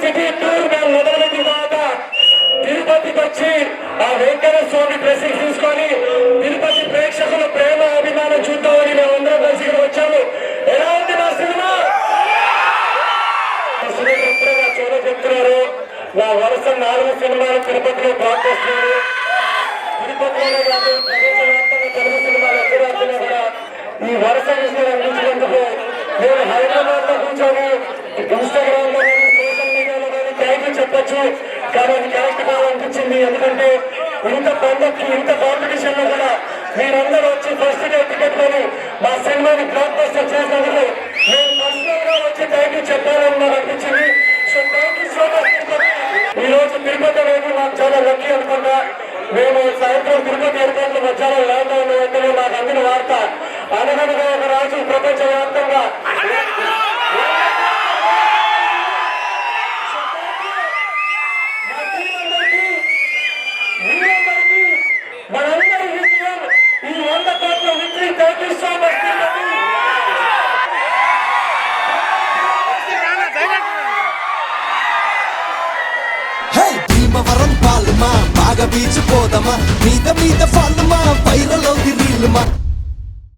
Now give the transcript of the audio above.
City tour మేము మొదలుపెట్టిన తర్వాత తిరుపతికి వచ్చి ఆ వెంకటేశ్వర స్వామి డ్రెస్సింగ్ తీసుకొని తిరుపతి ప్రేక్షకుల ప్రేమ అభిమానం చూద్దామని మేము అందరం కలిసి వచ్చాము. ఎలా ఉంది మా సినిమా? ఎప్పుడైనా చూడ చెప్తున్నారు. నా వరుస 4 సినిమాలు తిరుపతిలో బ్లాక్ చేస్తున్నారు. తిరుపతిలోనే కాదు ప్రపంచవ్యాప్తంగా తెలుగు సినిమాలు ఎక్కడ వస్తున్నా కూడా ఈ వరుస విషయాలు అందించినందుకు నేను హైదరాబాద్ లో కూర్చొని ఇన్స్టాగ్రామ్ లో కానీ సోషల్ మీడియాలో కానీ థ్యాంక్ యూ చెప్పొచ్చు. కానీ అది కరెక్ట్ కావాలనిపించింది. ఎందుకంటే ఇంత పండుగకి ఇంత కాంపిటీషన్ లో కూడా మీరందరూ వచ్చి ఫస్ట్ డే టికెట్ కొని మా సినిమాని బ్లాక్ బస్టర్ చేసినందుకు నేను పర్సనల్ గా వచ్చి థ్యాంక్ యూ చెప్పాలని నాకు అనిపించింది. So thank you so much. ఈ రోజు తిరుపతి అనేది నాకు చాలా లక్కీ అనుకుంటా. మేము సాయంత్రం తిరుపతి ఎయిర్పోర్ట్ లో మధ్యాహ్నం ల్యాండ్ అయిన వెంటనే నాకు అందిన వార్త అనగనగా ఒక రాజు ప్రపంచ వ్యాప్తంగా మనందరి విజయం ఈ 100 కోట్ల victory. Thank you so much. Bhimavaram పాలుమా బాగా బీచ్ పోదమా మీద మీద ఫాలుమా వైరల్ రీలుమా